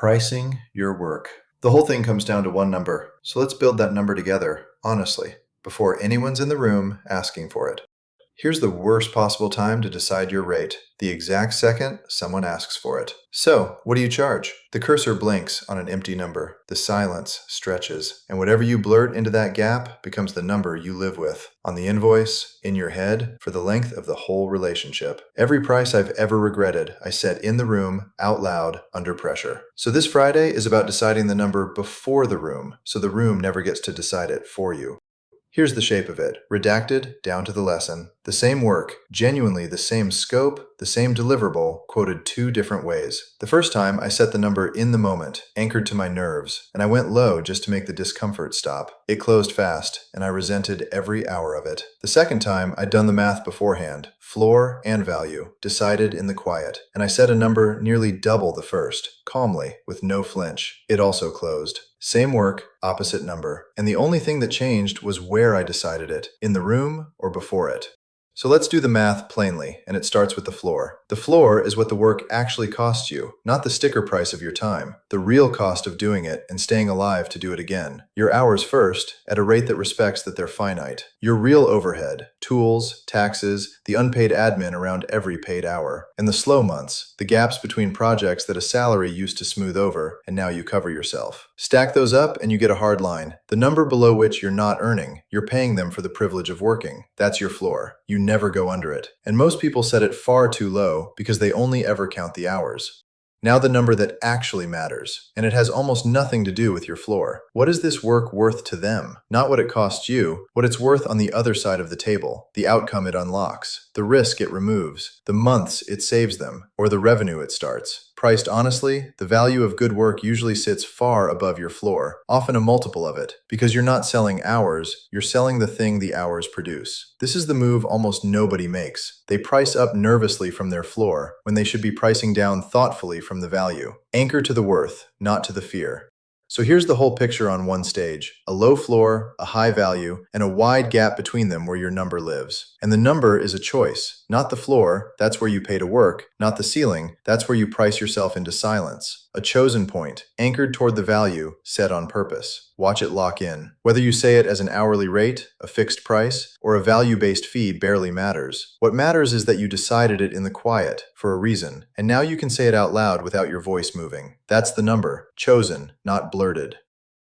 Pricing your work. The whole thing comes down to one number, so let's build that number together, honestly, before anyone's in the room asking for it. Here's the worst possible time to decide your rate, the exact second someone asks for it. So, what do you charge? The cursor blinks on an empty number, the silence stretches, and whatever you blurt into that gap becomes the number you live with, on the invoice, in your head, for the length of the whole relationship. Every price I've ever regretted, I set in the room, out loud, under pressure. So this Friday is about deciding the number before the room, so the room never gets to decide it for you. Here's the shape of it, redacted down to the lesson. The same work, genuinely the same scope, the same deliverable, quoted two different ways. The first time, I set the number in the moment, anchored to my nerves, and I went low just to make the discomfort stop. It closed fast, and I resented every hour of it. The second time, I'd done the math beforehand, floor and value, decided in the quiet, and I set a number nearly double the first, calmly, with no flinch. It also closed. Same work, opposite number, and the only thing that changed was where I decided it, in the room or before it. So let's do the math plainly, and it starts with the floor. The floor is what the work actually costs you, not the sticker price of your time, the real cost of doing it and staying alive to do it again. Your hours first, at a rate that respects that they're finite. Your real overhead, tools, taxes, the unpaid admin around every paid hour. And the slow months, the gaps between projects that a salary used to smooth over, and now you cover yourself. Stack those up and you get a hard line. The number below which you're not earning, you're paying them for the privilege of working. That's your floor. You never go under it. And most people set it far too low because they only ever count the hours. Now the number that actually matters, and it has almost nothing to do with your floor. What is this work worth to them? Not what it costs you, what it's worth on the other side of the table, the outcome it unlocks, the risk it removes, the months it saves them, or the revenue it starts. Priced honestly, the value of good work usually sits far above your floor, often a multiple of it, because you're not selling hours, you're selling the thing the hours produce. This is the move almost nobody makes. They price up nervously from their floor, when they should be pricing down thoughtfully from the value. Anchor to the worth, not to the fear. So here's the whole picture on one stage, a low floor, a high value, and a wide gap between them where your number lives. And the number is a choice, not the floor, that's where you pay to work, not the ceiling, that's where you price yourself into silence. A chosen point, anchored toward the value, set on purpose. Watch it lock in. Whether you say it as an hourly rate, a fixed price, or a value-based fee barely matters. What matters is that you decided it in the quiet, for a reason, and now you can say it out loud without your voice moving. That's the number, chosen, not blurted.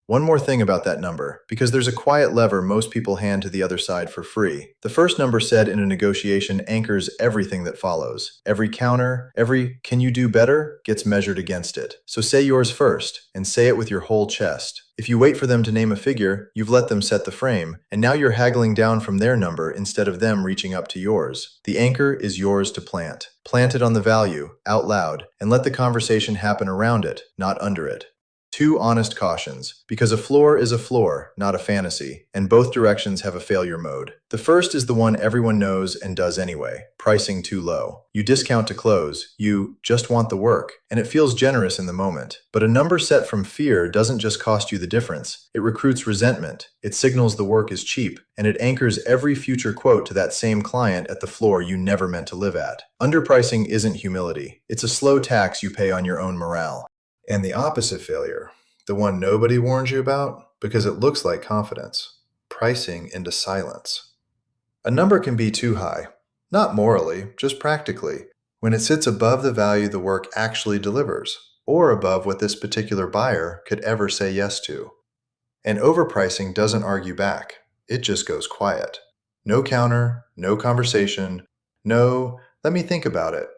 One more thing about that number, because there's a quiet lever most people hand to the other side for free. The first number said in a negotiation anchors everything that follows. Every counter, every "can you do better?" gets measured against it. So say yours first, and say it with your whole chest. If you wait for them to name a figure, you've let them set the frame, and now you're haggling down from their number instead of them reaching up to yours. The anchor is yours to plant. Plant it on the value, out loud, and let the conversation happen around it, not under it. Two honest cautions, because a floor is a floor, not a fantasy, and both directions have a failure mode. The first is the one everyone knows and does anyway, pricing too low. You discount to close, you just want the work, and it feels generous in the moment. But a number set from fear doesn't just cost you the difference, it recruits resentment, it signals the work is cheap, and it anchors every future quote to that same client at the floor you never meant to live at. Underpricing isn't humility, it's a slow tax you pay on your own morale. And the opposite failure, the one nobody warns you about, because it looks like confidence, pricing into silence. A number can be too high, not morally, just practically, when it sits above the value the work actually delivers, or above what this particular buyer could ever say yes to. And overpricing doesn't argue back, it just goes quiet. No counter, no conversation, no, let me think about it.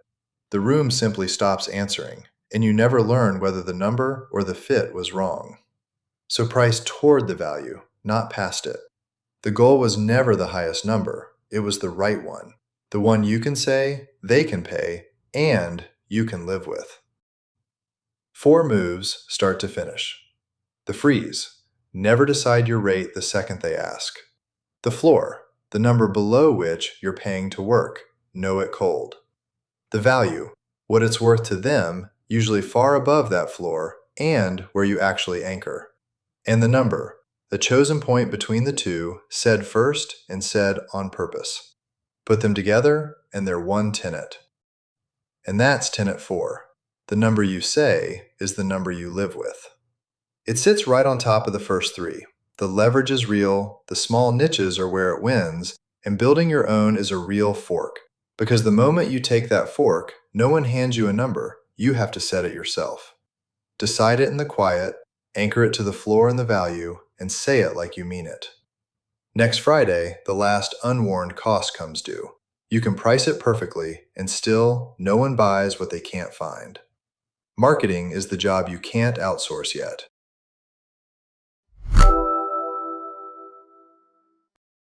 The room simply stops answering, and you never learn whether the number or the fit was wrong. So price toward the value, not past it. The goal was never the highest number, it was the right one. The one you can say, they can pay, and you can live with. 4 moves, start to finish. The freeze, never decide your rate the second they ask. The floor, the number below which you're paying to work, know it cold. The value, what it's worth to them, usually far above that floor, and where you actually anchor. And the number, the chosen point between the two, said first and said on purpose. Put them together, and they're one tenet. And that's tenet 4. The number you say is the number you live with. It sits right on top of the first three. The leverage is real, the small niches are where it wins, and building your own is a real fork. Because the moment you take that fork, no one hands you a number, you have to set it yourself. Decide it in the quiet, anchor it to the floor and the value, and say it like you mean it. Next Friday, the last unwarned cost comes due. You can price it perfectly, and still, no one buys what they can't find. Marketing is the job you can't outsource yet.